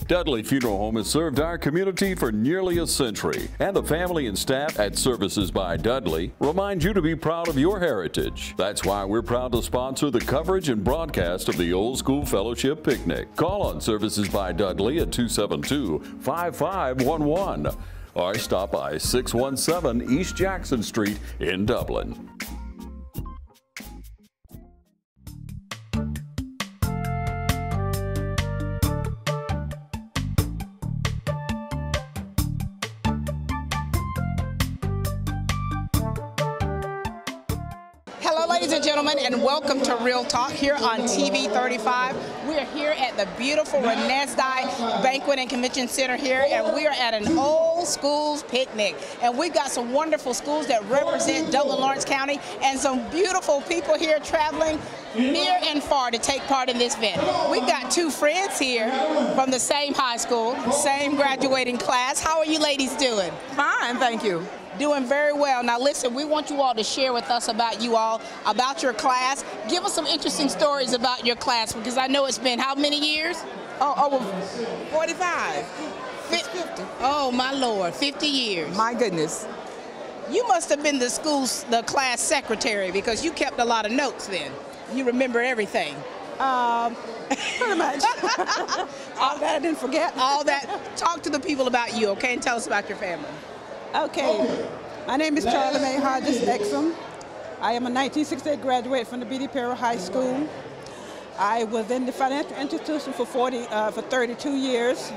Dudley Funeral Home has served our community for nearly a century, and the family and staff at Services by Dudley remind you to be proud of your heritage. That's why we're proud to sponsor the coverage and broadcast of the Old School Fellowship Picnic. Call on Services by Dudley at 272-5511 or stop by 617 East Jackson Street in Dublin. Ladies and gentlemen, and welcome to Real Talk here on TV 35. We are here at the beautiful Renesdai Banquet and Convention Center here, and we are at an old schools picnic. And we've got some wonderful schools that represent Dublin, Lawrence County, and some beautiful people here traveling near and far to take part in this event. We've got two friends here from the same high school, same graduating class. How are you ladies doing? Fine, thank you. Doing very well. Now listen, we want you all to share with us about you all, about your class. Give us some interesting stories about your class, because I know it's been how many years? Over 45. 50. Oh my Lord, 50 years. My goodness. You must have been the class secretary, because you kept a lot of notes then. You remember everything. Pretty much. All that I didn't forget. All that. Talk to the people about you, okay, and tell us about your family. Okay, my name is Charlie Mae Hodges Exum. I am a 1968 graduate from the B.D. Perry High School. I was in the financial institution for 32 years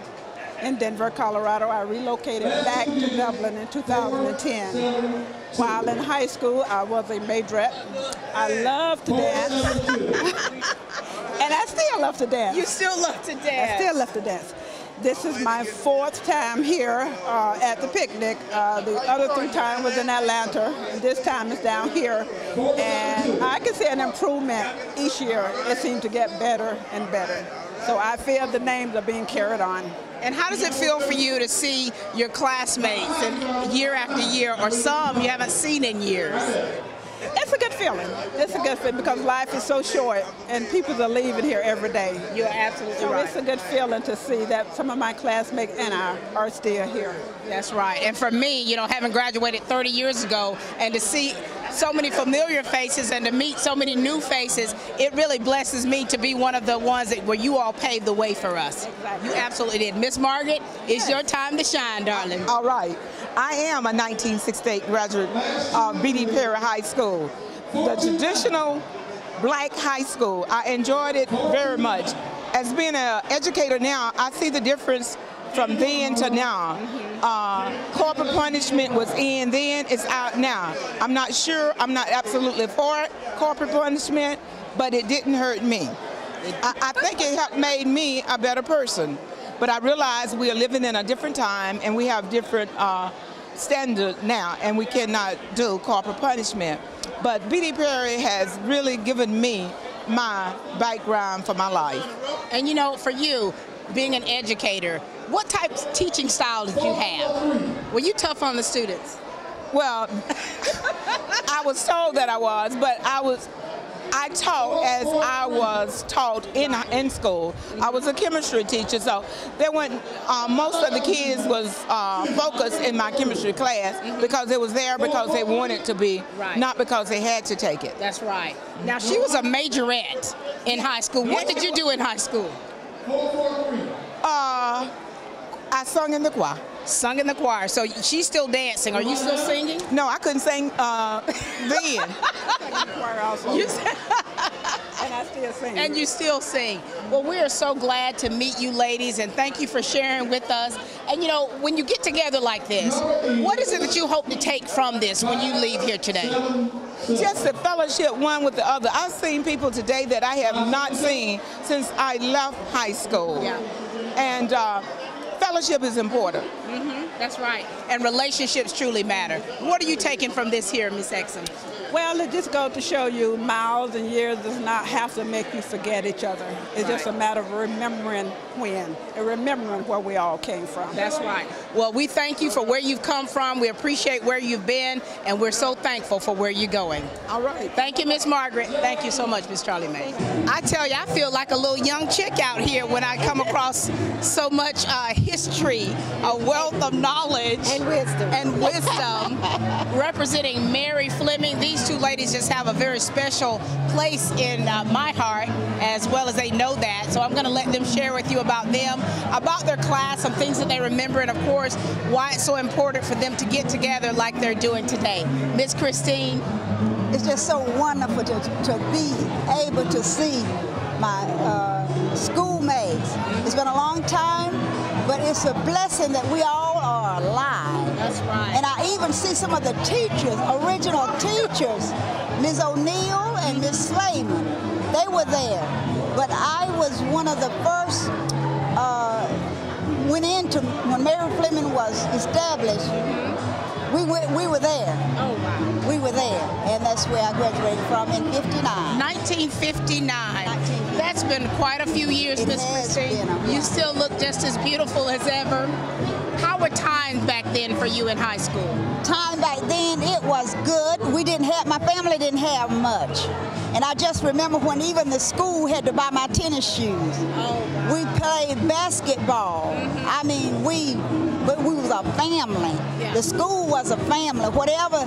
in Denver, Colorado. I relocated back to Dublin in 2010. While in high school, I was a majorette. I love to dance. And I still love to dance. You still love to dance? I still love to dance. This is my fourth time here at the picnic. The other 3 times was in Atlanta, and this time is down here. And I can see an improvement each year. It seems to get better and better. So I feel the names are being carried on. And how does it feel for you to see your classmates and year after year, or some you haven't seen in years? It's a good feeling. It's a good feeling because life is so short and people are leaving here every day. You're absolutely so right. It's a good feeling to see that some of my classmates and I are still here. That's right. And for me, you know, having graduated 30 years ago, and to see so many familiar faces and to meet so many new faces, it really blesses me to be one of the ones where you all paved the way for us. Exactly. You absolutely did. Miss Margaret, it's your time to shine, darling. All right. I am a 1968 graduate of B.D. Perry High School, the traditional black high school. I enjoyed it very much. As being an educator now, I see the difference from then to now. Corporal punishment was in then, it's out now. I'm not sure, I'm not absolutely for corporal punishment, but it didn't hurt me. I think it helped made me a better person. But I realize we are living in a different time and we have different standards now, and we cannot do corporal punishment. But B.D. Perry has really given me my background for my life. And you know, for you, being an educator, what type of teaching style did you have? Were you tough on the students? Well, I was told that I was, but I taught as I was taught in school. I was a chemistry teacher, so there weren't, most of the kids was focused in my chemistry class because it was there because they wanted to be, not because they had to take it. That's right. Now, she was a majorette in high school. What did you do in high school? I sung in the choir. Sung in the choir. So she's still dancing. Are you still singing? No, I couldn't sing then. Choir also. And I still sing. And you still sing. Well, we are so glad to meet you ladies, and thank you for sharing with us. And you know, when you get together like this, what is it that you hope to take from this when you leave here today? Just the fellowship one with the other. I've seen people today that I have not seen since I left high school. Yeah. And fellowship is important. That's right. And relationships truly matter. What are you taking from this here, Miss Exum? Well, it just goes to show you miles and years does not have to make you forget each other. It's just a matter of remembering when and remembering where we all came from. That's right. Well, we thank you for where you've come from. We appreciate where you've been, and we're so thankful for where you're going. All right. Thank you, Miss Margaret. Thank you so much, Miss Charlie Mae. I tell you, I feel like a little young chick out here when I come across so much history, a wealth of knowledge and wisdom representing Mary Fleming. These two ladies just have a very special place in my heart, as well as they know that. So I'm going to let them share with you about them, about their class, some things that they remember, and of course, why it's so important for them to get together like they're doing today. Miss Christine. It's just so wonderful to be able to see my schoolmates. It's been a long time, but it's a blessing that we all are alive. That's right. And I even see some of the teachers, original teachers, Ms. O'Neill and Ms. Slayman. They were there. But I was one of the first, went into, when Mary Fleming was established, we were there. Oh, wow. We were there, and that's where I graduated from in 59. 1959. That's been quite a few years, Miss Christine. You still look just as beautiful as ever. How were times back then for you in high school? Time back then, it was good. We didn't have, my family didn't have much. And I just remember when even the school had to buy my tennis shoes. Oh, wow. We played basketball. I mean, we was a family. Yeah. The school was a family. Whatever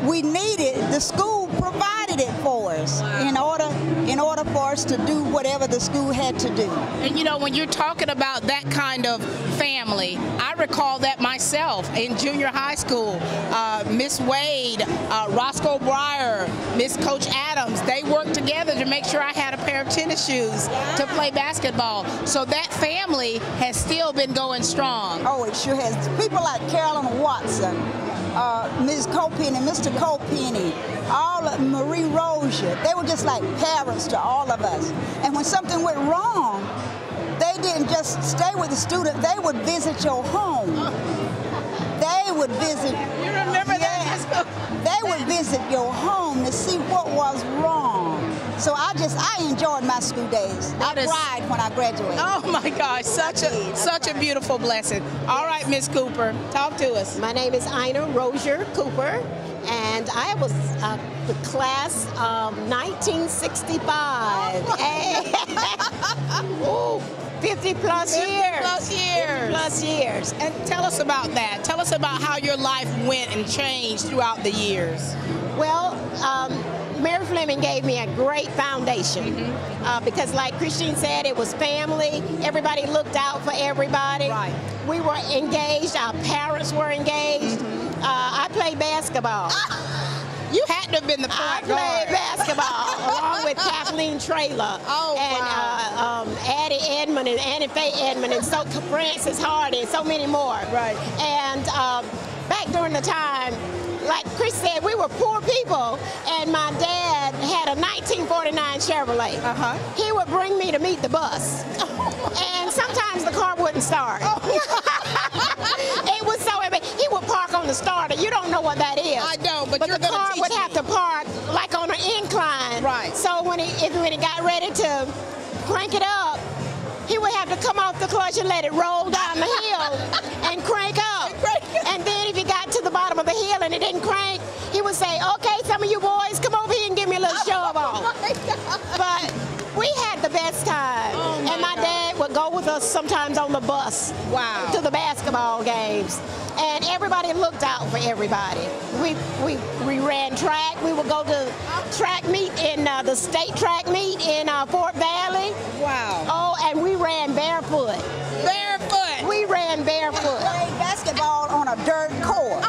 we needed, the school provided it for us. Wow. In order for us to do whatever the school had to do. And you know, when you're talking about that kind of family, I recall that myself in junior high school. Miss Wade, Roscoe Breyer, Miss Coach Adams, they worked together to make sure I had a pair of tennis shoes to play basketball. So that family has still been going strong. Oh, it sure has. People like Carolyn Watson, Ms. Copenny, Mr. Copenny, all of Marie Rozier, they were just like parents to all of us. And when something went wrong, they didn't just stay with the student, they would visit your home. They would visit. You remember that? They would visit your home to see what was wrong. So I enjoyed my school days. I cried when I graduated. Oh my gosh, such a beautiful blessing. All right, Miss Cooper, talk to us. My name is Ina Rozier Cooper, and I was the class of 1965. Ooh, 50 plus years. 50 plus years. 50 plus years. And tell us about that. Tell us about how your life went and changed throughout the years. Well, Mary Fleming gave me a great foundation because, like Christine said, it was family. Everybody looked out for everybody. Right. We were engaged. Our parents were engaged. I played basketball. You had to have been the point guard. I played basketball along with Kathleen Traylor and Addie Edmond and Annie Faye Edmond and so Frances Hardy and so many more. Right. And back during the time, like Chris said, we were poor people, and my dad had a 1949 Chevrolet. He would bring me to meet the bus, and sometimes the car wouldn't start. It was so, he would park on the starter. You don't know what that is. I don't, but you're the car would have to park like on an incline. Right. So when he got ready to crank it up, he would have to come off the clutch and let it roll down the hill and crank up. And then if he got to the bottom of the hill and it didn't crank, he would say, okay, some of you boys, come over here and give me a little shove off. But we had the best time. And my dad would go with us sometimes on the bus to the basketball games. And everybody looked out for everybody. We ran track. We would go to track meet in the state track meet in Fort Valley. Wow. Oh, and we ran barefoot. Barefoot? We ran barefoot. We played basketball on a dirt court.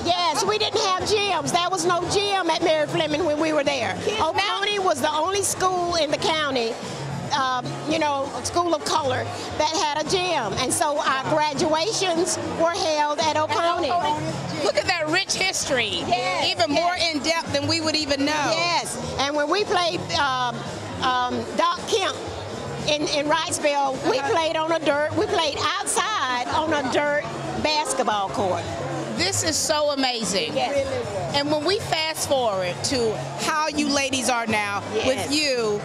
Yes, we didn't have gyms. There was no gym at Mary Fleming when we were there. Oconee was the only school in the county, a school of color that had a gym. And so our graduations were held at Oconee. Look at that rich history. Even more in depth than we would even know. Yes, and when we played Doc Kemp in Wrightsville, we played on a dirt. We played outside on a dirt basketball court. This is so amazing. Yes. And when we fast forward to how you ladies are now with you,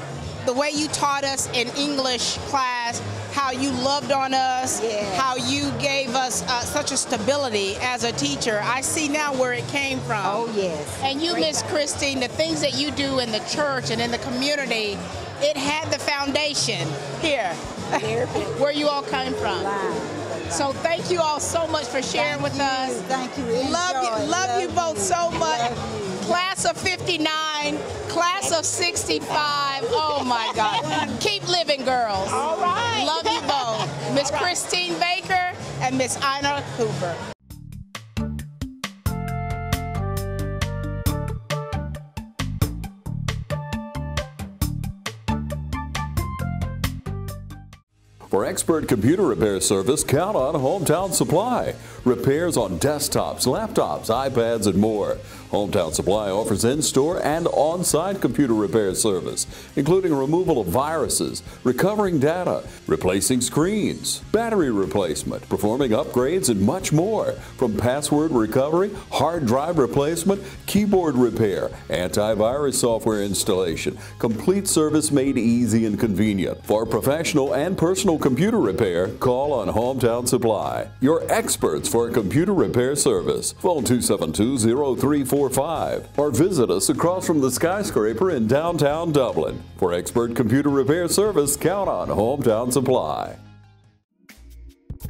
the way you taught us in English class, how you loved on us, how you gave us such a stability as a teacher, I see now where it came from. Oh, yes. And you, Miss Christine, the things that you do in the church and in the community, it had the foundation here, where you all came from. Wow. So thank you all so much for sharing with us. Thank you. Love you both so much. Class of 59, class of 65. Oh my God. Keep living, girls. All right. Love you both. Miss Christine Baker and Miss Ina Hooper. For expert computer repair service, count on Hometown Supply. Repairs on desktops, laptops, iPads, and more. Hometown Supply offers in-store and on-site computer repair service, including removal of viruses, recovering data, replacing screens, battery replacement, performing upgrades, and much more. From password recovery, hard drive replacement, keyboard repair, antivirus software installation, complete service made easy and convenient. For professional and personal computer repair, call on Hometown Supply, your experts for computer repair service. Phone 272-0345 or visit us across from the skyscraper in downtown Dublin. For expert computer repair service, count on Hometown Supply.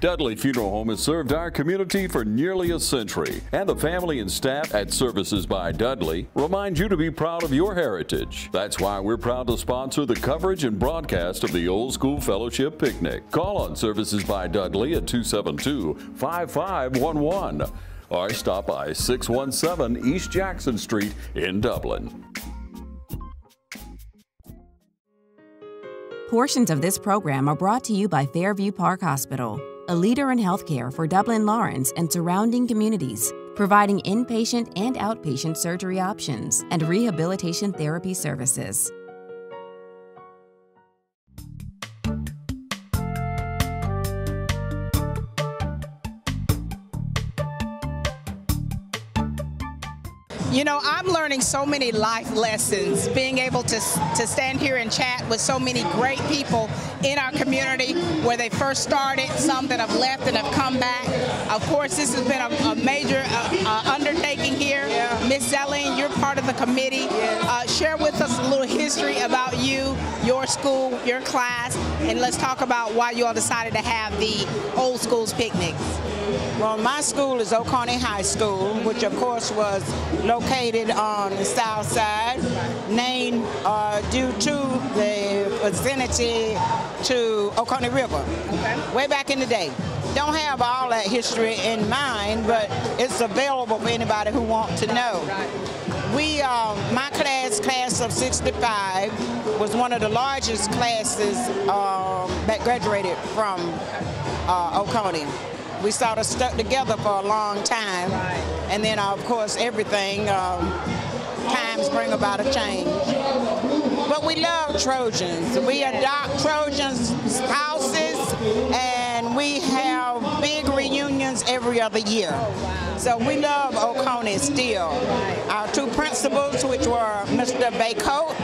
Dudley Funeral Home has served our community for nearly a century, and the family and staff at Services by Dudley remind you to be proud of your heritage. That's why we're proud to sponsor the coverage and broadcast of the Old School Fellowship Picnic. Call on Services by Dudley at 272-5511 or stop by 617 East Jackson Street in Dublin. Portions of this program are brought to you by Fairview Park Hospital, a leader in healthcare for Dublin Lawrence and surrounding communities, providing inpatient and outpatient surgery options and rehabilitation therapy services. You know, I'm learning so many life lessons, being able to stand here and chat with so many great people in our community where they first started, some that have left and have come back. Of course, this has been a major undertaking here. Miss Zelline, you're part of the committee. Share with us a little history about you, your school, your class, and let's talk about why you all decided to have the Old Schools Picnics. Well, my school is Oconee High School, which of course was located on the south side, named due to the vicinity to Oconee River, way back in the day. Don't have all that history in mind, but it's available for anybody who wants to know. We, my class of 65, was one of the largest classes that graduated from Oconee. We sort of stuck together for a long time, and then of course everything, times bring about a change. But we love Trojans. We adopt Trojans' spouses, and we have big reunions every other year. So we love Oconee still. Our two principals, which were Mr. Baycoat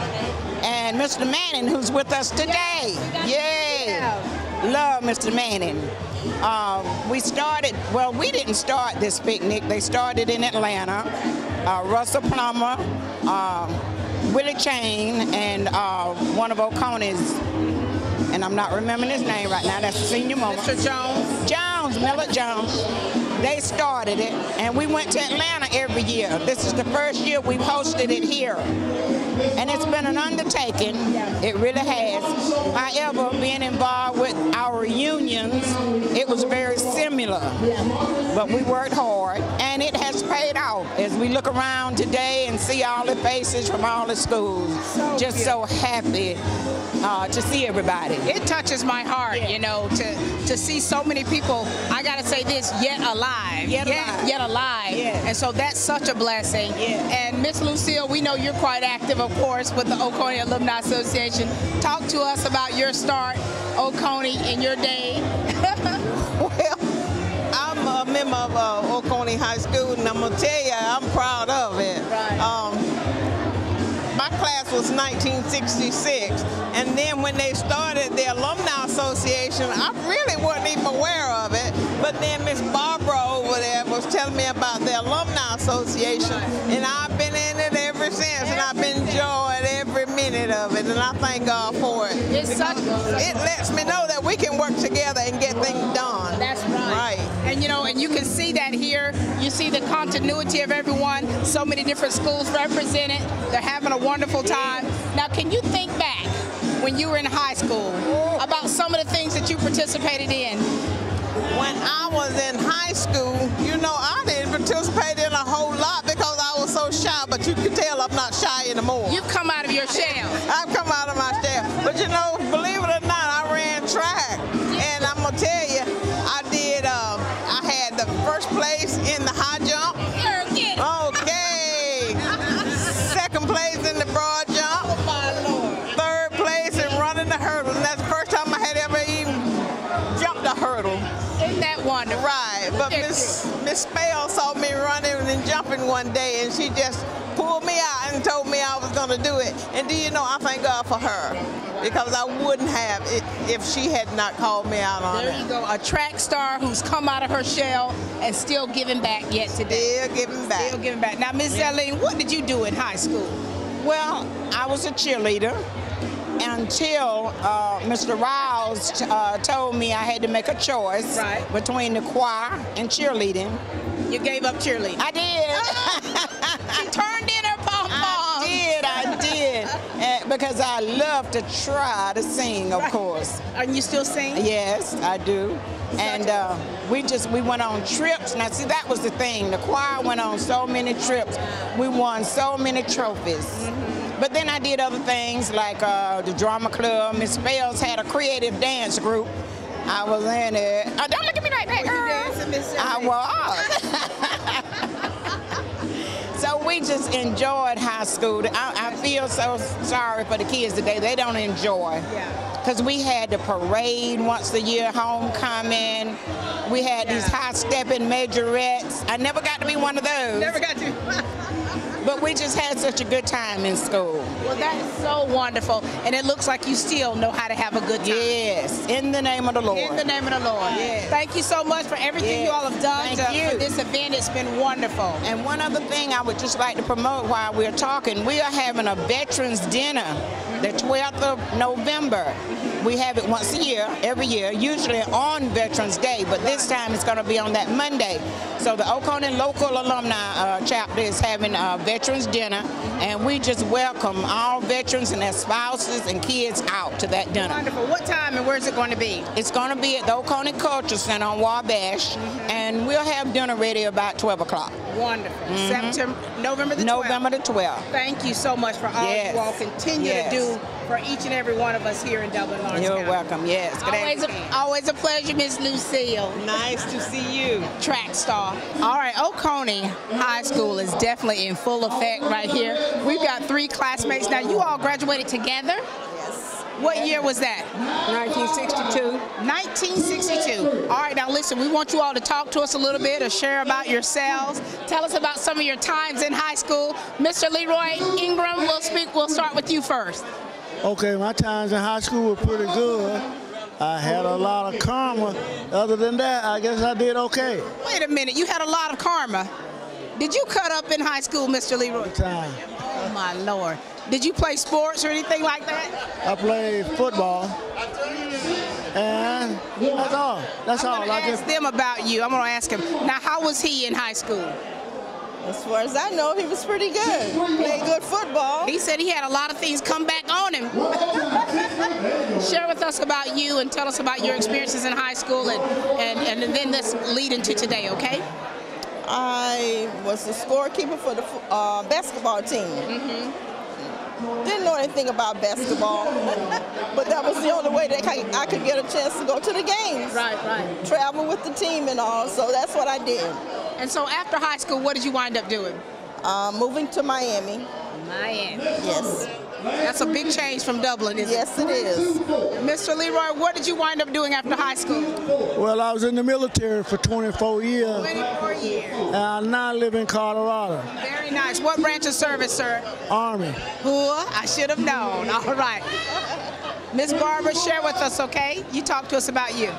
and Mr. Manning, who's with us today. Yay! Love Mr. Manning. We started, well, we didn't start this picnic. They started in Atlanta. Russell Plummer, Willie Chain, and one of Oconee's, and I'm not remembering his name right now. That's a senior moment. Mr. Jones. Millard Jones. They started it, and we went to Atlanta every year. This is the first year we've hosted it here. And it's been an undertaking. It really has. However, being involved with our reunions, it was very similar. But we worked hard, and it has paid off as we look around today and see all the faces from all the schools. Just so happy to see everybody. It touches my heart, you know, to see so many people, I gotta say this, yet alive. Yet alive. And so that's such a blessing. And Miss Lucille, we know you're quite active, of course, with the Oconee Alumni Association. Talk to us about your start, Oconee, in your day. Well, gonna tell you, I'm proud of it. My class was 1966, and then when they started the Alumni Association, I really wasn't even aware of it. But then Miss Barbara over there was telling me about the Alumni Association, and I've been in it ever since, and I've been enjoying every minute of it, and I thank God for it. It lets me know that we can work together and get things done. That's right. And you know, and you can see that here. You see the continuity of everyone. So many different schools represented. They're having a wonderful time. Now, can you think back when you were in high school about some of the things that you participated in? When I was in high school, you know, I didn't participate in a whole lot because I was so shy, but you can tell I'm not shy anymore. You've come out of your shell. I've come out of my shell. But you know, believe it or not, I ran track. And I'm going to tell you, I had the first place in the high jump. Okay. Second place in the broad jump. Oh, my Lord. Third place in running the hurdle. And that's the first time I had ever even jumped a hurdle. Isn't that wonderful? Right. But Miss Spell saw me running and jumping one day, and she just pulled me out and told me I was going to do it. And do you know, I thank God for her, because I wouldn't have if she had not called me out on it. There you go, a track star who's come out of her shell and still giving back yet today. Still giving back. Still giving back. Now, Miss Eileen, what did you do in high school? Well, I was a cheerleader until Mr. Riles told me I had to make a choice between the choir and cheerleading. You gave up cheerleading? I did. She turned in her pom-poms. I did. Because I love to try to sing, of course. And you still sing? Yes, I do. And we went on trips. Now, see, that was the thing. The choir went on so many trips. We won so many trophies. But then I did other things like the drama club. Miss Spells had a creative dance group. I was in it. Oh, don't look at me like that, girl. I was. So we just enjoyed high school. I feel so sorry for the kids today. They don't enjoy. Because we had the parade once a year, homecoming. We had these high-stepping majorettes. I never got to be one of those. Never got to. But we just had such a good time in school. Well, that is so wonderful. And it looks like you still know how to have a good time. Yes, in the name of the Lord. In the name of the Lord. Yes. Thank you so much for everything you all have done for this event. It's been wonderful. And one other thing I would just like to promote while we're talking, we are having a Veterans Dinner the 12th of November. We have it once a year, every year, usually on Veterans Day, but this time it's going to be on that Monday. So the Oconee Local Alumni Chapter is having a Veterans Dinner, and we just welcome all veterans and their spouses and kids out to that dinner. Wonderful. What time and where's it going to be? It's going to be at the Oconee Culture Center on Wabash, and we'll have dinner ready about 12 o'clock. Wonderful. November the 12th. November the 12th. Thank you so much for all you all continue to do for each and every one of us here in Dublin, Lawrence You're County. welcome, yes. Always a pleasure, Miss Lucille. Nice to see you. Track star. All right, Oconee High School is definitely in full effect right here. We've got 3 classmates. Now, you all graduated together? Yes. What year was that? 1962. 1962. All right, now listen, we want you all to talk to us a little bit or share about yourselves. Tell us about some of your times in high school. Mr. Leroy Ingram, we'll start with you first. Okay, my times in high school were pretty good. I had a lot of karma. Other than that, I guess I did okay. Wait a minute, you had a lot of karma. Did you cut up in high school, Mr. Leroy? Time. Oh, my Lord. Did you play sports or anything like that? I played football. And that's all. That's all. I'm going to ask them about you. I'm going to ask him. Now, how was he in high school? As far as I know, he was pretty good. Played good football. He said he had a lot of things come back on him. Share with us about you and tell us about your experiences in high school and then let's lead into today, okay? I was the scorekeeper for the basketball team. Didn't know anything about basketball, but that was the only way that I could get a chance to go to the games. Right. Travel with the team and all, so that's what I did. And so after high school, what did you wind up doing? Moving to Miami. Miami. Yes. That's a big change from Dublin, isn't it? Yes, it is. Mr. Leroy, what did you wind up doing after high school? Well, I was in the military for 24 years. 24 years. And I now live in Colorado. Very nice. What branch of service, sir? Army. I should have known. All right. Miss Barbara, share with us, okay? You talk to us about you.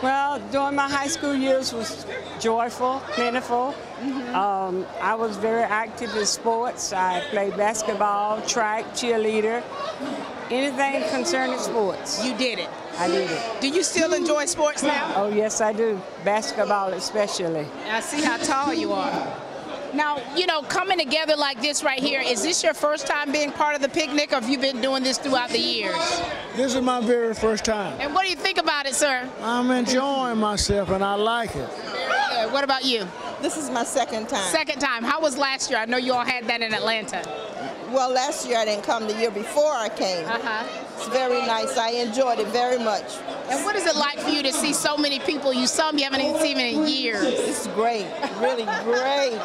Well, during my high school years was joyful, plentiful. I was very active in sports. I played basketball, track, cheerleader, anything concerning sports. You did it. I did it. Do you still enjoy sports now? Oh, yes, I do. Basketball especially. I see how tall you are. Now, you know, coming together like this right here, is this your first time being part of the picnic, or have you been doing this throughout the years? This is my very first time. And what do you think about it, sir? I'm enjoying myself and I like it. Very good. What about you? This is my second time. Second time. How was last year? I know you all had that in Atlanta. Well, last year I didn't come. The year before I came. It's very nice. I enjoyed it very much. And what is it like for you to see so many people you haven't even seen in years? It's great. Really great.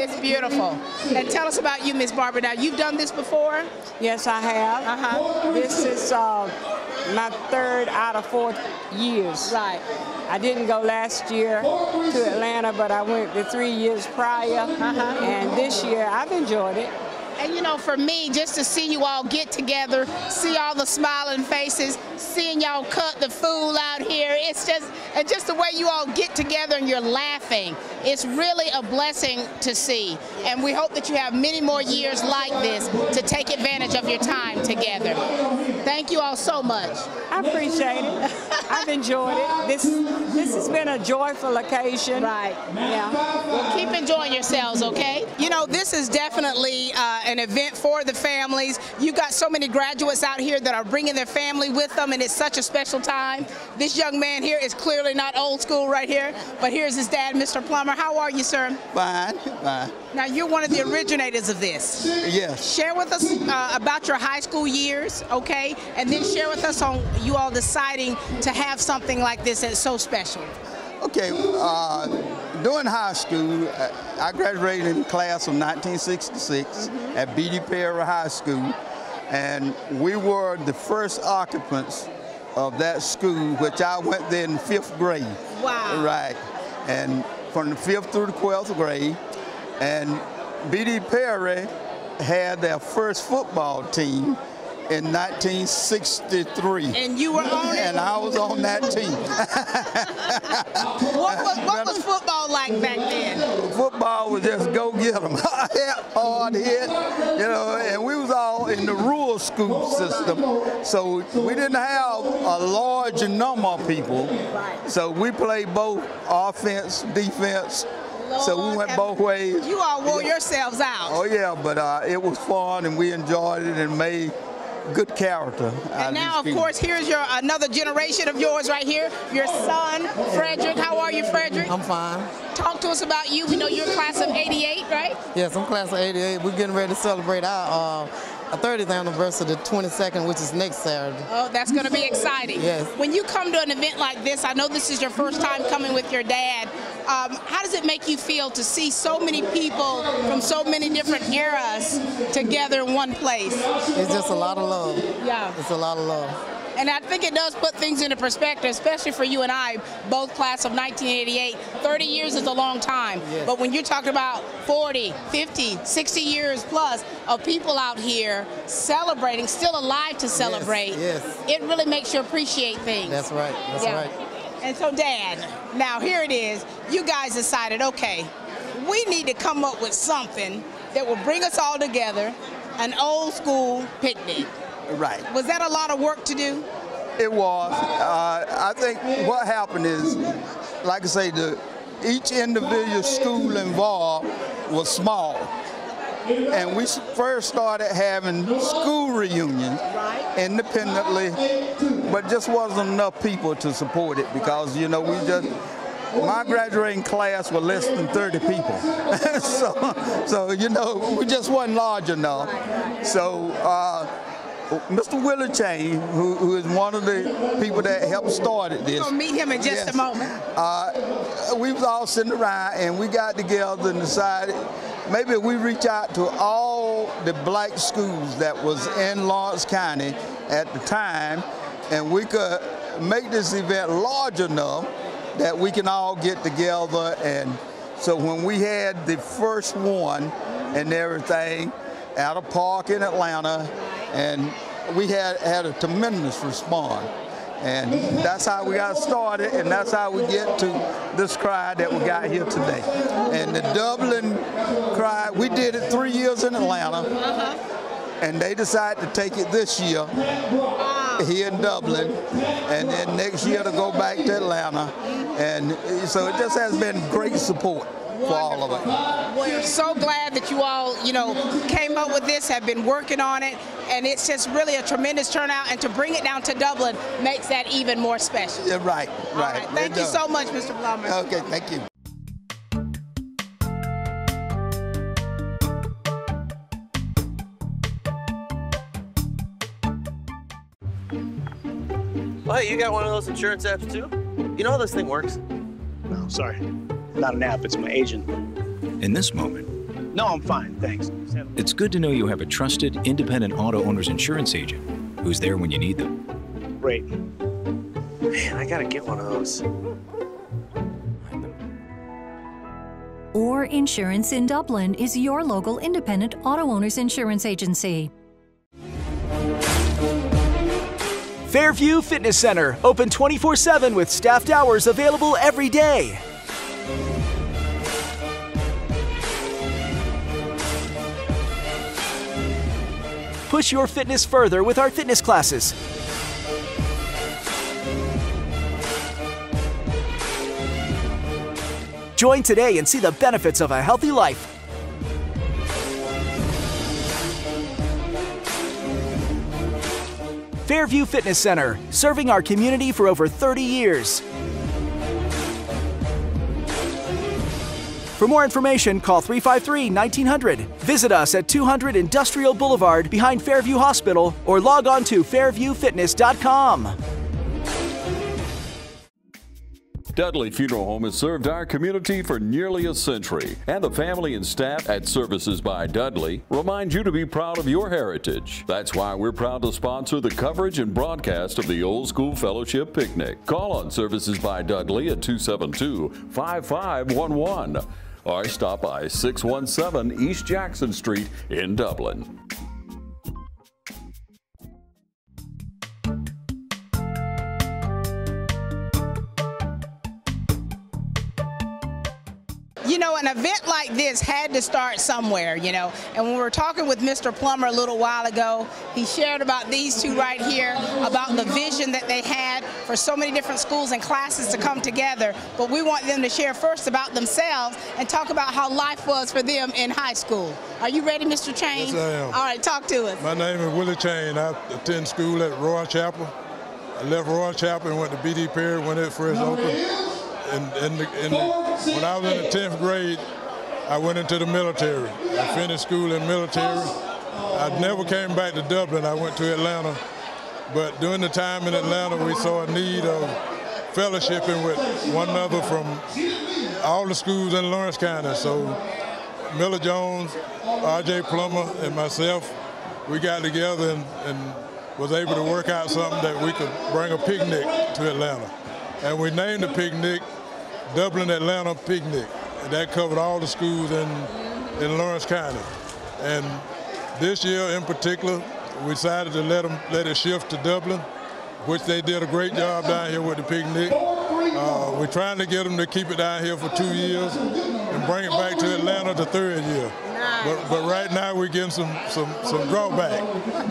It's beautiful. And tell us about you, Miss Barbara. Now, you've done this before? Yes, I have. This is my third out of 4 years. Right. I didn't go last year to Atlanta, but I went the 3 years prior. And this year, I've enjoyed it. And you know, for me, just to see you all get together, see all the smiling faces, seeing y'all cut the fool out here, it's just the way you all get together and you're laughing. It's really a blessing to see. And we hope that you have many more years like this to take advantage of your time together. Thank you all so much. I appreciate it. I've enjoyed it. This has been a joyful occasion. Right. Yeah. Well, keep enjoying yourselves, okay? You know, this is definitely an event for the families. You got so many graduates out here that are bringing their family with them, and it's such a special time. This young man here is clearly not old school right here, but here's his dad, Mr. Plummer. How are you, sir? Fine, fine. Now, you're one of the originators of this. Yes. Share with us about your high school years, okay? And then share with us on you all deciding to have something like this that's so special. Okay, during high school, I graduated in the class of 1966 at B.D. Perry High School, and we were the first occupants of that school, which I went there in the 5th grade. Wow. Right, and from the 5th through the 12th grade, and B.D. Perry had their first football team in 1963. And you were on it? And I was on that team. What was football like back then? Football was just go get them. Hard hit, you know, and we was all in the rural school system. So we didn't have a large number of people. So we played both offense, defense. So we went both ways. You all wore yourselves out. Oh yeah, but it was fun and we enjoyed it and made good character. And now, of course, here's another generation of yours right here. Your son, Frederick. How are you, Frederick? I'm fine. Talk to us about you. We know you're class of '88, right? Yes, I'm class of '88. We're getting ready to celebrate our 30th anniversary, the 22nd, which is next Saturday. Oh, that's going to be exciting. Yes. When you come to an event like this, I know this is your first time coming with your dad. How does it make you feel to see so many people from so many different eras together in one place? It's just a lot of love. Yeah. It's a lot of love. And I think it does put things into perspective, especially for you and I, both class of 1988. 30 years is a long time. Yes. But when you're talking about 40, 50, 60 years plus of people out here celebrating, still alive to celebrate, yes. It really makes you appreciate things. That's right. That's right. And so, Dad, now here it is. You guys decided, okay, we need to come up with something that will bring us all together, an old school picnic. Right. Was that a lot of work to do? It was. I think what happened is, like I say, each individual school involved was small. And we first started having school reunions independently, but just wasn't enough people to support it because, you know, my graduating class was less than 30 people. so, you know, we just wasn't large enough. So, Mr. Willie Chain, who is one of the people that helped started this. We'll meet him in just a moment. We was all sitting around and we got together and decided maybe we reach out to all the black schools that was in Lawrence County at the time, and we could make this event large enough that we can all get together. And so when we had the first one and everything at a park in Atlanta, and we had a tremendous response. And that's how we got started, and that's how we get to this crowd that we got here today. And the Dublin crowd, we did it 3 years in Atlanta, and they decided to take it this year here in Dublin, and then next year to go back to Atlanta. And so it just has been great support for all of it. We're so glad that you all, came up with this, have been working on it, and it's just really a tremendous turnout, and to bring it down to Dublin makes that even more special. Yeah, right. Thank you so much, Mr. Plummer. Okay, thank you. Oh, hey, you got one of those insurance apps too? You know how this thing works? No, sorry. Not an app, it's my agent. In this moment, no, I'm fine, thanks. It's good to know you have a trusted, independent auto owner's insurance agent who's there when you need them. Great. Man, I gotta get one of those. Orr Insurance in Dublin is your local independent auto owner's insurance agency. Fairview Fitness Center, open 24/7 with staffed hours available every day. Push your fitness further with our fitness classes. Join today and see the benefits of a healthy life. Fairview Fitness Center, serving our community for over 30 years. For more information, call 353-1900. Visit us at 200 Industrial Boulevard behind Fairview Hospital or log on to fairviewfitness.com. Dudley Funeral Home has served our community for nearly a century, and the family and staff at Services by Dudley remind you to be proud of your heritage. That's why we're proud to sponsor the coverage and broadcast of the Old School Fellowship Picnic. Call on Services by Dudley at 272-5511 or stop by 617 East Jackson Street in Dublin. An event like this had to start somewhere, and when we were talking with Mr. Plummer a little while ago, he shared about these two right here, about the vision that they had for so many different schools and classes to come together. But we want them to share first about themselves and talk about how life was for them in high school. Are you ready, Mr. Chain? Yes, I am. All right, talk to us. My name is Willie Chain. I attend school at Royal Chapel. I left Royal Chapel and went to B.D. Perry when it first opened. When I was in the 10th grade, I went into the military. I finished school in the military. I never came back to Dublin. I went to Atlanta. But during the time in Atlanta, we saw a need of fellowshipping with one another from all the schools in Lawrence County. So Miller Jones, R.J. Plummer, and myself, we got together and was able to work out something that we could bring a picnic to Atlanta. And we named the picnic Dublin Atlanta Picnic. And that covered all the schools in Lawrence County. And this year in particular, we decided to let it shift to Dublin, which they did a great job down here with the picnic. We're trying to get them to keep it down here for 2 years and bring it back to Atlanta the 3rd year. But right now we're getting some drawback.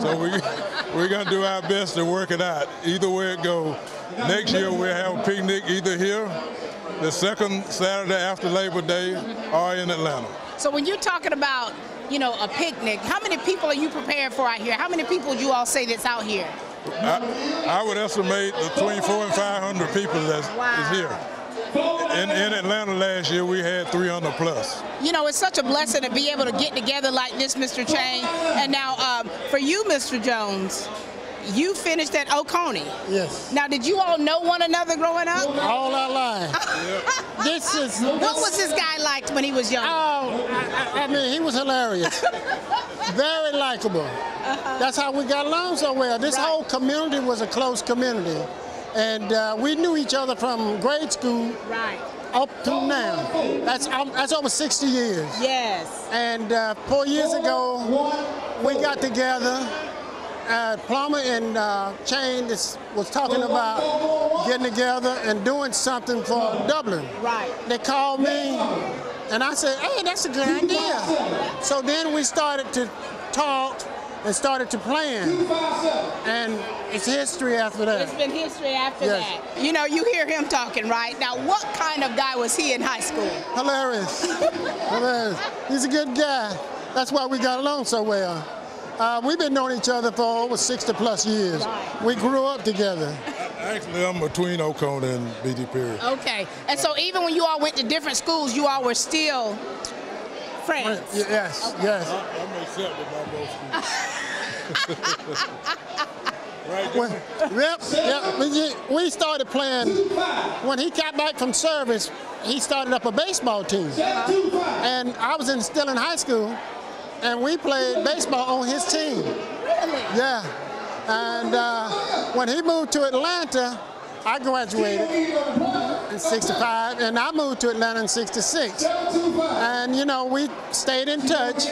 So we're going to do our best to work it out. Either way it goes. Next year we'll have a picnic either here, the second Saturday after Labor Day, or in Atlanta. So when you're talking about, a picnic, how many people are you prepared for out here? How many people would you all say that's out here? I would estimate between 400 and 500 people that is here. In Atlanta last year, we had 300 plus. It's such a blessing to be able to get together like this, Mr. Chain. And now, for you, Mr. Jones, you finished at Oconee. Yes. Now, did you all know one another growing up? All our lives. What was this guy like when he was young? Oh, I mean, he was hilarious. Very likable. That's how we got along so well. This whole community was a close community. And we knew each other from grade school up to now. That's over 60 years. Yes. And 4 years ago, we got together. Plummer and Chain was talking about getting together and doing something for Dublin. Right. They called me, and I said, hey, that's a good idea. So then we started to talk and started to plan. And it's history after that. It's been history after that. You know, you hear him talking, right? Now, what kind of guy was he in high school? Hilarious. Hilarious. He's a good guy. That's why we got along so well. We've been knowing each other for over 60+ years. We grew up together. Actually, I'm between Oconee and B.D. Perry. Okay. And so even when you all went to different schools, you all were still friends? Yes, yes. I'm accepted by both schools. Yep. We started playing, when he got back from service, he started up a baseball team. And I was still in high school. And we played baseball on his team. Really? Yeah. And when he moved to Atlanta, I graduated in 65, and I moved to Atlanta in 66. And, you know, we stayed in touch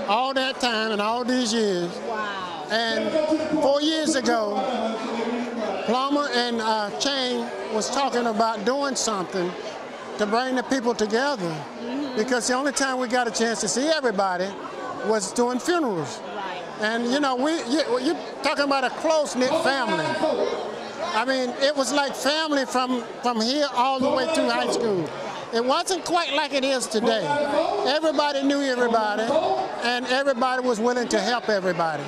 all that time and all these years. Wow. And 4 years ago, Plummer and Chain was talking about doing something to bring the people together. Because the only time we got a chance to see everybody was doing funerals. Right. And you know, you're talking about a close-knit family. I mean, it was like family from here all the way through high school. It wasn't quite like it is today. Everybody knew everybody, and everybody was willing to help everybody.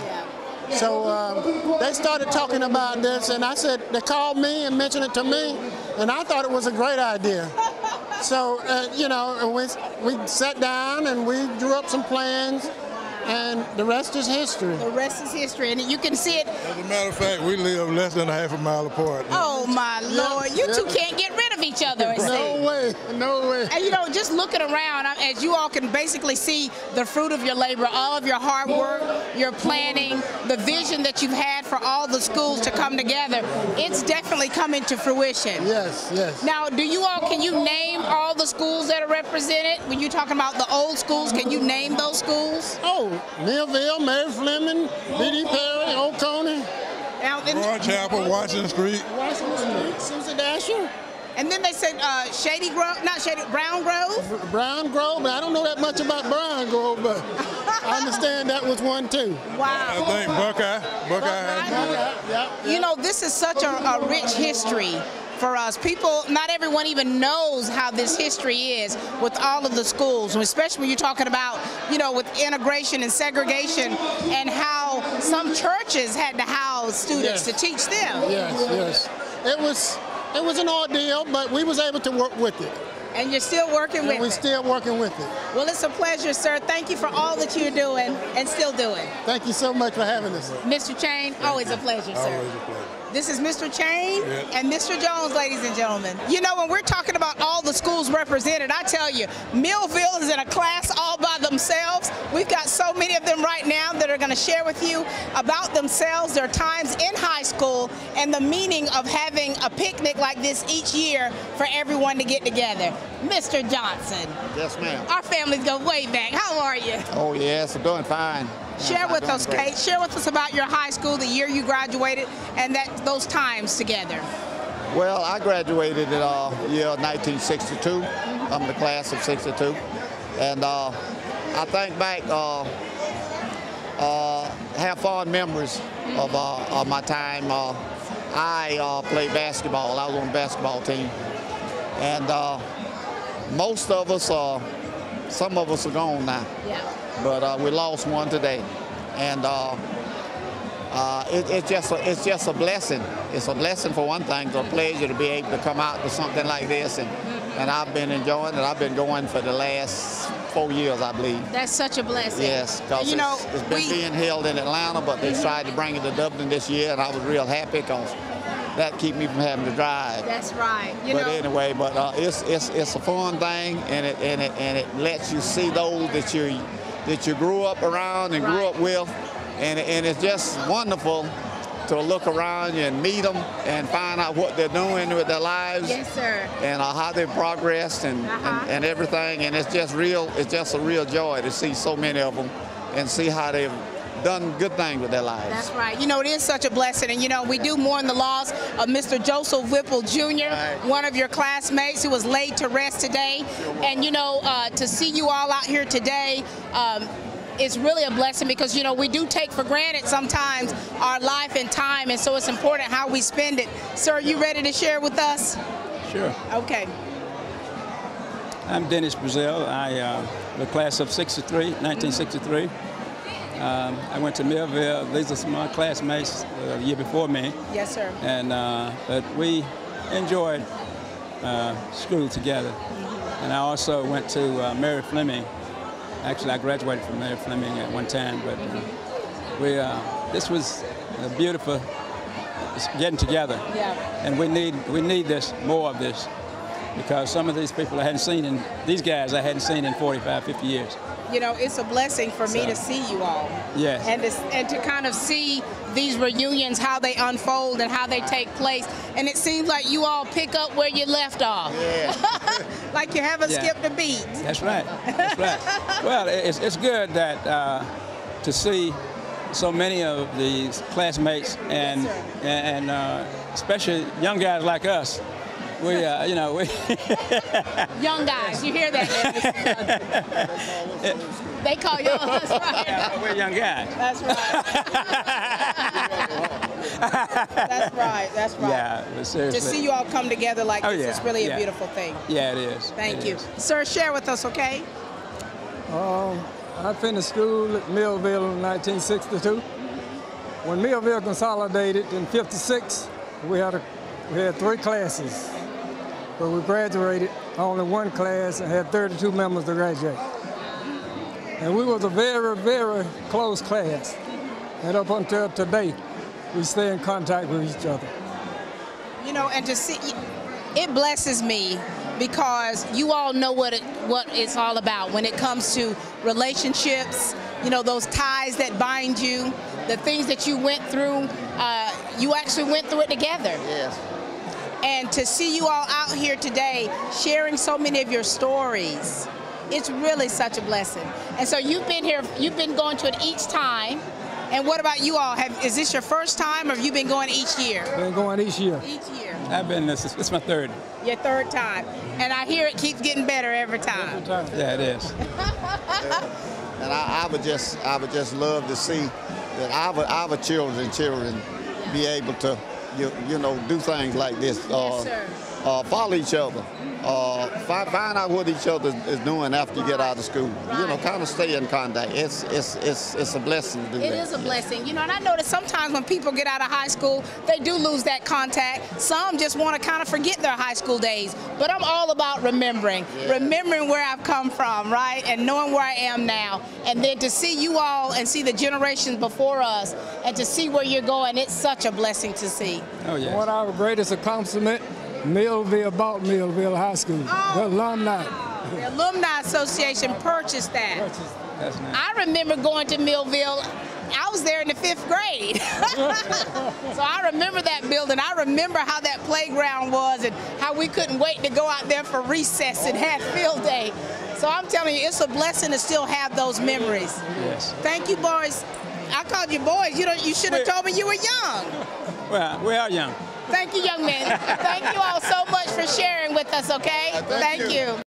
So they started talking about this, and I said, they called me and mentioned it to me, and I thought it was a great idea. So, you know, we sat down and we drew up some plans, and the rest is history. The rest is history, and you can see it. As a matter of fact, we live less than a half a mile apart. Oh, my Lord. You two can't get rid of each other, it seems. No way, no way. And, you know, just looking around, as you all can basically see the fruit of your labor, all of your hard work, your planning, the vision that you've had for all the schools to come together, it's definitely coming to fruition. Yes, yes. Now, can you name all the schools that are represented? When you're talking about the old schools, can you name those schools? Oh, Millville, Mary Fleming, B.D. Perry, Oconee. Roy Chapel, Washington Street. Washington Street, Susan Dasher. And then they said Brown Grove? Brown Grove, but I don't know that much about Brown Grove, but I understand that was one too. Wow. I think Buckeye. Yep. You know, this is such a rich history for us. People, not everyone even knows how this history is with all of the schools, especially when you're talking about, you know, with integration and segregation and how some churches had to house students to teach them. Yes, yes. It was an ordeal, but we was able to work with it. And you're still working with it? We're still working with it. Well, it's a pleasure, sir. Thank you for all that you're doing and still doing. Thank you so much for having us. Mr. Chain, always a pleasure, sir. Always a pleasure. This is Mr. Chain and Mr. Jones, ladies and gentlemen. You know, when we're talking about all the schools represented, I tell you, Millville is in a class all by themselves. We've got so many of them right now that are going to share with you about themselves, their times in high school, and the meaning of having a picnic like this each year for everyone to get together. Mr. Johnson. Yes, ma'am. Our families go way back. How are you? Oh, yes, I'm doing fine. Share with us, Kate. Share with us about your high school, the year you graduated, and those times together. Well, I graduated in year 1962. I'm the class of '62, and I think back, have fond memories of my time. I played basketball. I was on the basketball team, and most of us, some of us are gone now. Yeah. But we lost one today, and it's just a blessing. It's a blessing for one thing. It's a pleasure to be able to come out to something like this, and I've been enjoying it. I've been going for the last 4 years, I believe. That's such a blessing. Yes, because you know, it's been being held in Atlanta, but they tried to bring it to Dublin this year, and I was real happy because that keep me from having to drive. That's right. Anyway, it's a fun thing, and it lets you see those that you grew up around and grew up with, and it's just wonderful to look around you and meet them and find out what they're doing with their lives. Yes, sir. And how they've progressed and everything, and it's just a real joy to see so many of them and see how they've done good things with their lives. That's right. You know, it is such a blessing. And, you know, we do mourn the loss of Mr. Joseph Whipple Jr., one of your classmates who was laid to rest today. And, you know, to see you all out here today, it's really a blessing because, you know, we do take for granted sometimes our life and time, and so it's important how we spend it. Sir, are you ready to share with us? Sure. Okay. I'm Dennis Brazil. I the class of 1963. I went to Millville. These are some of my classmates the year before me. Yes, sir. And but we enjoyed school together. And I also went to Mary Fleming. Actually, I graduated from Mary Fleming at one time. But this was beautiful getting together. Yeah. And we need this, more of this, because some of these people I hadn't seen, these guys I hadn't seen in 45, 50 years. You know, it's a blessing for me to see you all. Yes. And to kind of see these reunions, how they unfold and how they take place. And it seems like you all pick up where you left off. Yeah. Like you haven't skipped a beat. That's right. That's right. Well, it's good that to see so many of these classmates and especially young guys like us. We, you know, we young guys, you hear that? They call you. That's right. Yeah, we're young guys. That's right. That's right. That's right. Yeah, but seriously. To see you all come together like this is really a beautiful thing. Yeah, it is. Thank you, sir. Share with us, okay? I finished school at Millville in 1962. When Millville consolidated in '56, we had 3 classes. But we graduated only 1 class and had 32 members to graduate. And we was a very, very close class. And up until today, we stay in contact with each other. You know, and to see, it blesses me because you all know what it's all about when it comes to relationships, you know, those ties that bind you, the things that you went through, you actually went through it together. Yes. And to see you all out here today sharing so many of your stories, it's really such a blessing. And so you've been here, you've been going to it each time. And what about you all? Is this your first time or have you been going each year? Been going each year. Each year. I've been, this is my 3rd. Your 3rd time. And I hear it keeps getting better every time. Every time. Yeah, it is. And I would just love to see that our children be able to you know, do things like this. Yes, sir. Follow each other. Find out what each other is doing after you get out of school. Right. You know, kind of stay in contact. It's a blessing to do that. It is a blessing. You know, and I notice sometimes when people get out of high school, they do lose that contact. Some just want to kind of forget their high school days. But I'm all about remembering. Yeah. Remembering where I've come from, right? And knowing where I am now. And then to see you all and see the generations before us and to see where you're going, it's such a blessing to see. Oh, yeah. One of our greatest accomplishment, Millville bought Millville High School. The alumni. The Alumni Association purchased that. That's nice. I remember going to Millville. I was there in the 5th grade. So I remember that building. I remember how that playground was and how we couldn't wait to go out there for recess and have field day. So I'm telling you, it's a blessing to still have those memories. Yes. Thank you, boys. I called you boys. You should have told me you were young. Well, we are young. Thank you, young men. Thank you all so much for sharing with us, okay? Thank you.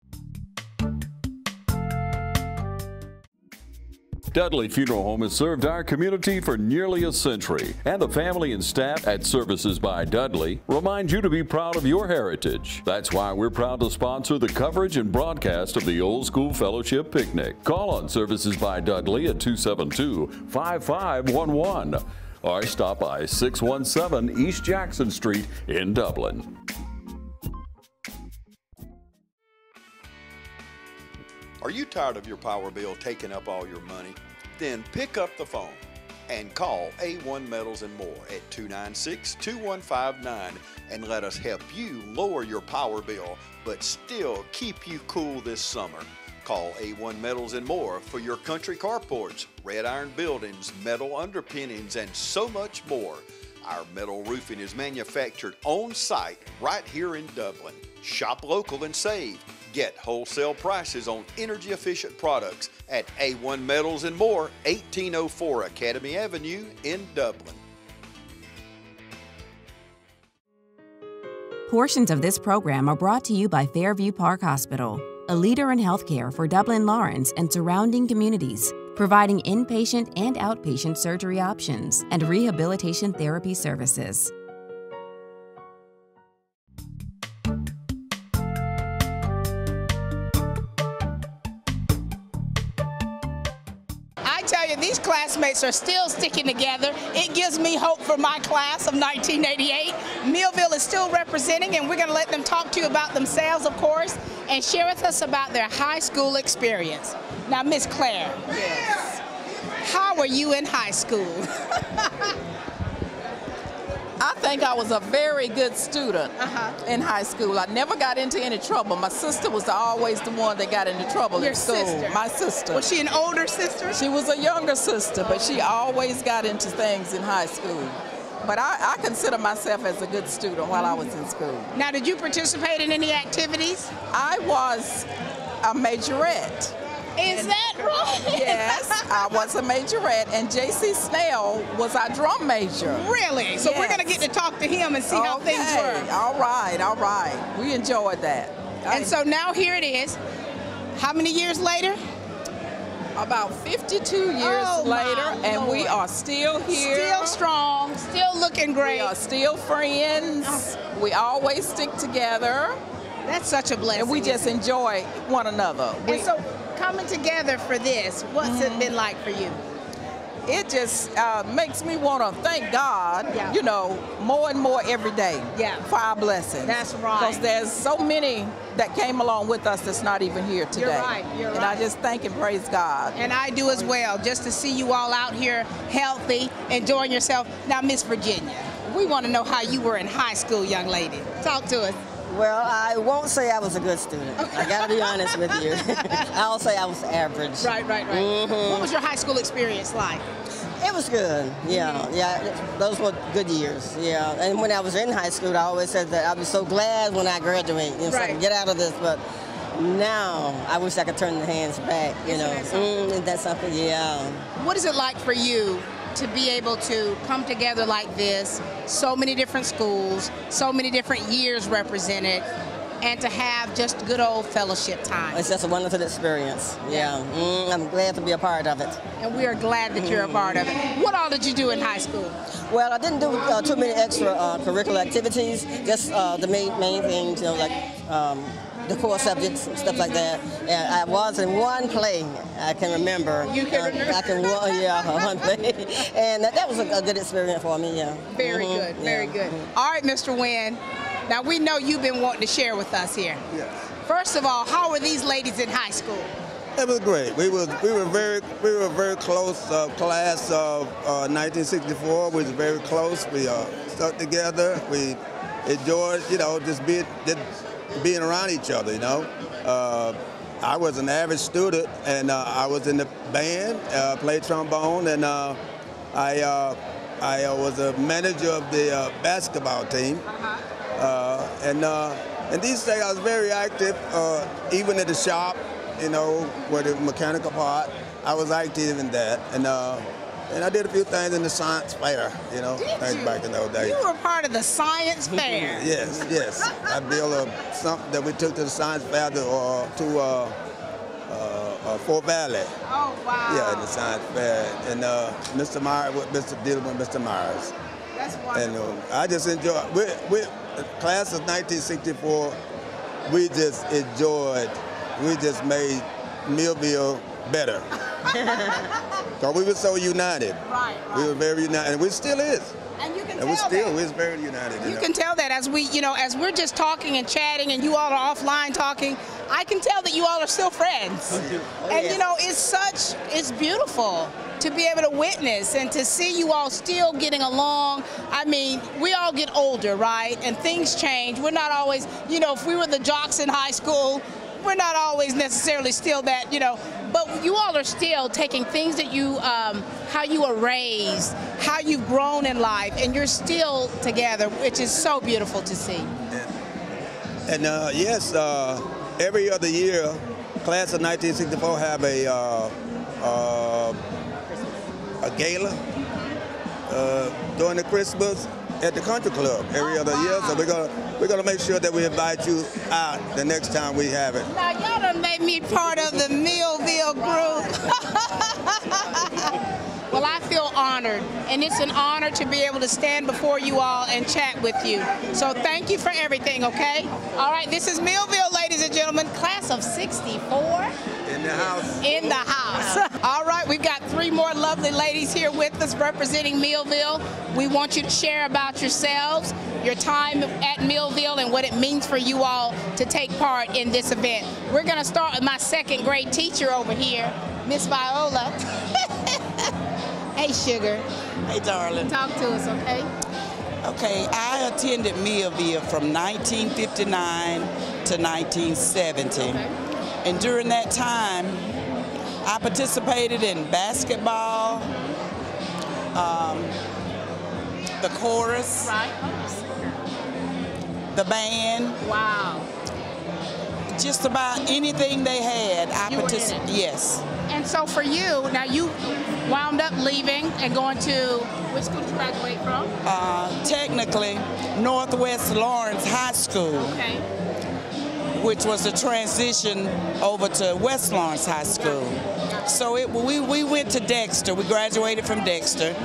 Dudley Funeral Home has served our community for nearly a century, and the family and staff at Services by Dudley remind you to be proud of your heritage. That's why we're proud to sponsor the coverage and broadcast of the Old School Fellowship Picnic. Call on Services by Dudley at 272-5511 or stop by 617 East Jackson Street in Dublin. Are you tired of your power bill taking up all your money? Then pick up the phone and call A1 Metals and More at 296-2159 and let us help you lower your power bill but still keep you cool this summer. Call A1 Metals and More for your country carports, red iron buildings, metal underpinnings, and so much more. Our metal roofing is manufactured on site right here in Dublin. Shop local and save. Get wholesale prices on energy efficient products at A1 Metals and More, 1804 Academy Avenue in Dublin. Portions of this program are brought to you by Fairview Park Hospital, a leader in healthcare for Dublin Lawrence and surrounding communities, providing inpatient and outpatient surgery options and rehabilitation therapy services. I tell you, these classmates are still sticking together. It gives me hope for my class of 1988. Millville is still representing, and we're going to let them talk to you about themselves, of course, and share with us about their high school experience. Now, Miss Claire. Yes. How were you in high school? I think I was a very good student in high school. I never got into any trouble. My sister was always the one that got into trouble in school. Sister? My sister. Was she an older sister? She was a younger sister, but she always got into things in high school. But I consider myself as a good student while I was in school. Now, did you participate in any activities? I was a majorette. Is that right? Yes, I was a majorette, and J.C. Snell was our drum major. Really? So we're going to get to talk to him and see how things were. All right, all right. We enjoyed that. And so now here it is. How many years later? About 52 years later, and we are still here. Still strong, still looking great. We are still friends. We always stick together. That's such a blessing. And we just enjoy one another. And so coming together for this, what's it been like for you? It just makes me want to thank God, you know, more and more every day for our blessings. That's right. Because there's so many that came along with us that's not even here today. You're right, you're right. And I just thank and praise God. And I do as well, just to see you all out here healthy, enjoying yourself. Now, Miss Virginia, we want to know how you were in high school, young lady. Talk to us. Well, I won't say I was a good student. I got to be honest with you. I'll say I was average. Right. What was your high school experience like? It was good, yeah. Those were good years, yeah. And when I was in high school, I always said that I was so glad when I graduate, you know, so I could get out of this. But now, I wish I could turn the hands back, you know. Isn't that something? Yeah. What is it like for you to be able to come together like this, so many different schools, so many different years represented, and to have just good old fellowship time? It's just a wonderful experience, yeah. I'm glad to be a part of it. And we are glad that you're a part of it. What all did you do in high school? Well, I didn't do too many extra curricular activities, just the main things, you know, like the core subjects and stuff like that. And I was in one play, I can remember. You can remember? I can, one play. And that was a good experience for me, yeah. Very good, very good. All right, Mr. Wynn. Now, we know you've been wanting to share with us here. Yes. First of all, how were these ladies in high school? It was great. We were very close class of 1964. We was very close. We stuck together. We enjoyed, you know, just being around each other, you know. I was an average student, and I was in the band, played trombone, and I was a manager of the basketball team. And these days I was very active, even at the shop, you know, with the mechanical part. I was active in that, and I did a few things in the science fair, you know, things back in those days. You were part of the science fair. Yes. I built something that we took to the science fair to Fort Valley. Oh, wow. Yeah, in the science fair. And Mr. Myers, dealing with Mr. Myers. That's wonderful. And I just enjoyed, class of 1964, we just enjoyed, we just made Millville better. Because we were so united. Right. We were very united, and we still is. And you can And we're very united. You can tell that as as we're just talking and chatting, and you all are offline talking. I can tell that you all are still friends. And it's beautiful to be able to witness and to see you all still getting along. I mean, we all get older, right? And things change. We're not always, if we were the jocks in high school, we're not always necessarily still that, but you all are still taking things that how you were raised, how you've grown in life, and you're still together, which is so beautiful to see. And yes, every other year, class of 1964 have a gala during the Christmas at the country club every other year. So we're gonna make sure that we invite you out the next time we have it. Now y'all done made me part of the Millville group. Well, I feel honored, and it's an honor to be able to stand before you all and chat with you. So thank you for everything, okay? All right, this is Millville, ladies and gentlemen, class of 64. In the house. In the house. All right, we've got 3 more lovely ladies here with us representing Millville. We want you to share about yourselves, your time at Millville, and what it means for you all to take part in this event. We're going to start with my 2nd grade teacher over here, Miss Viola. Hey, sugar. Hey, darling. Talk to us, okay? Okay, I attended Millville from 1959 to 1970. Okay. And during that time, I participated in basketball, the chorus, the band. Wow. Just about anything they had, I participated. Yes. And so for you, now you wound up leaving and going to, which school did you graduate from? Technically, Northwest Lawrence High School. Okay. Which was a transition over to West Lawrence High School. So we went to Dexter. We graduated from Dexter,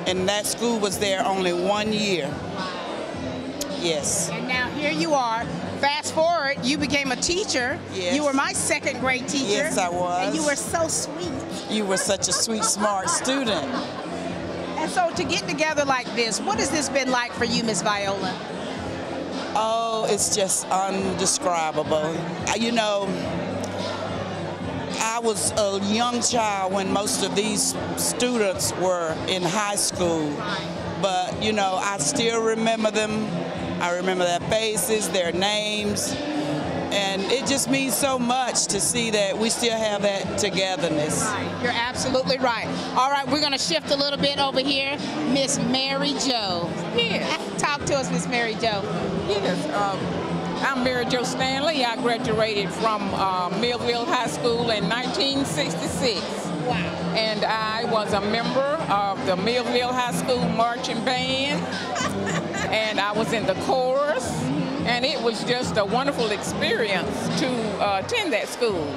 and that school was there only 1 year. Yes. And now here you are. Fast forward, you became a teacher. Yes. You were my 2nd grade teacher. Yes, I was. And you were so sweet. You were such a sweet, smart student. And so to get together like this, what has this been like for you, Miss Viola? Oh, it's just undescribable. I was a young child when most of these students were in high school, but I still remember them. I remember their faces, their names, and it just means so much to see that we still have that togetherness. Right. You're absolutely right. All right, we're going to shift a little bit over here. Miss Mary Jo. Yes. Talk to us, Miss Mary Jo. Yes. I'm Mary Jo Stanley. I graduated from Millville High School in 1966. Wow. And I was a member of the Millville High School marching band. And I was in the chorus. And it was just a wonderful experience to attend that school.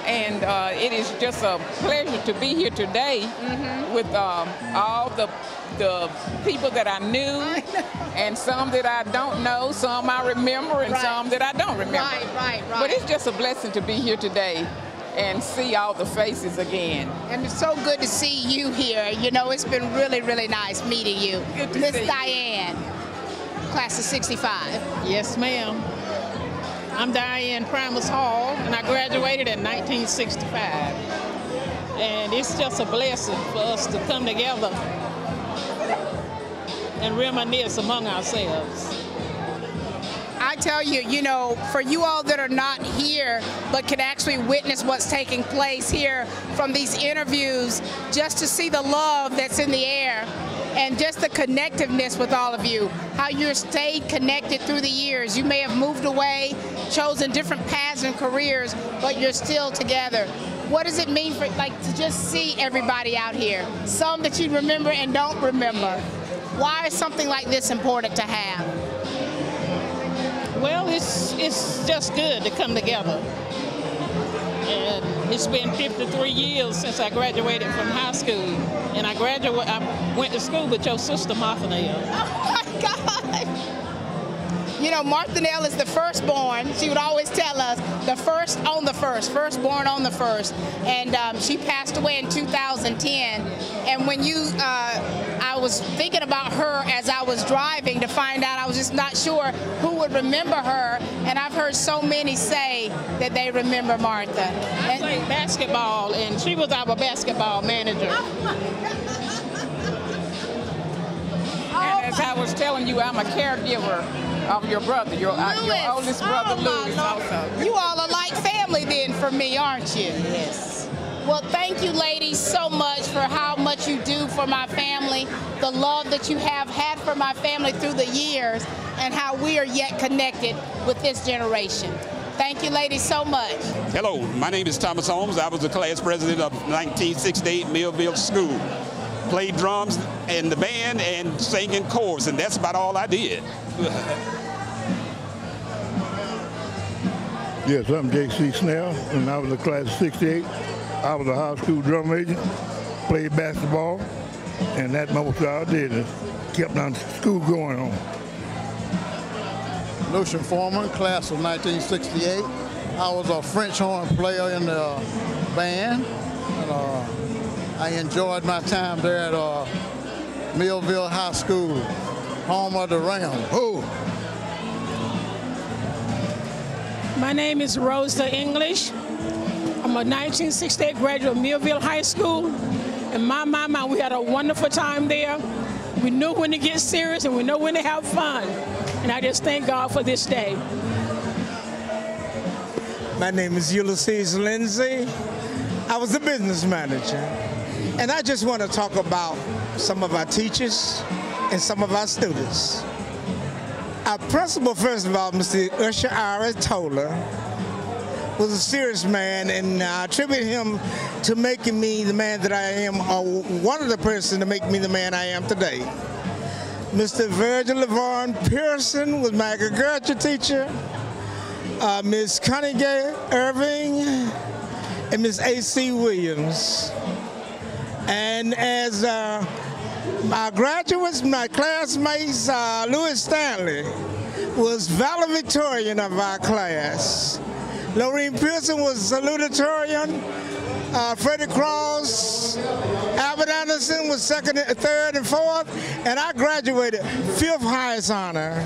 And it is just a pleasure to be here today with all the people that I knew, and some that I don't know, some I remember, and some that I don't remember. Right. But it's just a blessing to be here today and see all the faces again. And it's so good to see you here. It's been really, really nice meeting you. Good to Miss see you. Diane, class of 65. Yes, ma'am. I'm Diane Primus Hall, and I graduated in 1965. And it's just a blessing for us to come together and reminisce among ourselves. I tell you, for you all that are not here but can actually witness what's taking place here from these interviews, just to see the love that's in the air and just the connectiveness with all of you, how you've stayed connected through the years. You may have moved away, chosen different paths and careers, but you're still together. What does it mean for to just see everybody out here? Some that you remember and don't remember. Why is something like this important to have? Well, it's just good to come together. And it's been 53 years since I graduated from high school. And I went to school with your sister, Martha Nell. Oh my God! Martha Nell is the firstborn. She would always tell us, the first on the firstborn on the first, and she passed away in 2010. And when I was thinking about her as I was driving to find out, I was just not sure who would remember her, and I've heard so many say that they remember Martha. I played basketball, and she was our basketball manager. And as I was telling you, I'm a caregiver of your brother, your oldest brother, Louis, also. You all are like family then for me, aren't you? Yes. Well, thank you, ladies, so much for how much you do for my family, the love that you have had for my family through the years, and how we are yet connected with this generation. Thank you, ladies, so much. Hello, my name is Thomas Holmes. I was the class president of 1968 Millville School. Played drums in the band and sang in chorus, and that's about all I did. Yes, I'm J.C. Snell, and I was a class of 68. I was a high school drum major, played basketball, and that's most I did is kept on school going on. Lucian Foreman, class of 1968. I was a French horn player in the band. And, I enjoyed my time there at Millville High School, home of the Ram. Oh. My name is Rosa English. I'm a 1968 graduate of Millville High School. And my, we had a wonderful time there. We knew when to get serious and we know when to have fun. And I just thank God for this day. My name is Ulysses Lindsay. I was the business manager. And I just want to talk about some of our teachers and some of our students. Our principal, first of all, Mr. Usher Ira Toller, was a serious man, and I attribute him to making me the man that I am, or one of the persons to make me the man I am today. Mr. Virgil LaVaughn Pearson was my agriculture teacher. Ms. Connie Irving and Ms. A.C. Williams. And as my graduates, my classmates, Louis Stanley was valedictorian of our class. Lorraine Pearson was salutatorian. Freddie Cross, Albert Anderson was second, third, and fourth, and I graduated fifth highest honor.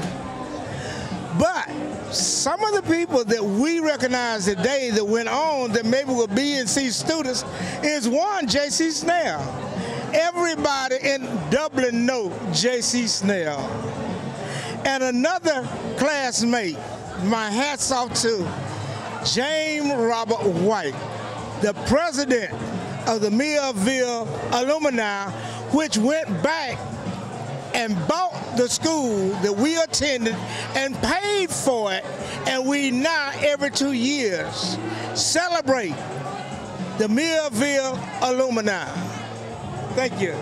But some of the people that we recognize today that went on that maybe were B and C students is one, J.C. Snell. Everybody in Dublin know J.C. Snell. And another classmate, my hat's off to James Robert White, the president of the Millville Alumni, which went back and bought the school that we attended and paid for it, and we now every 2 years celebrate the Millville Alumni. Thank you.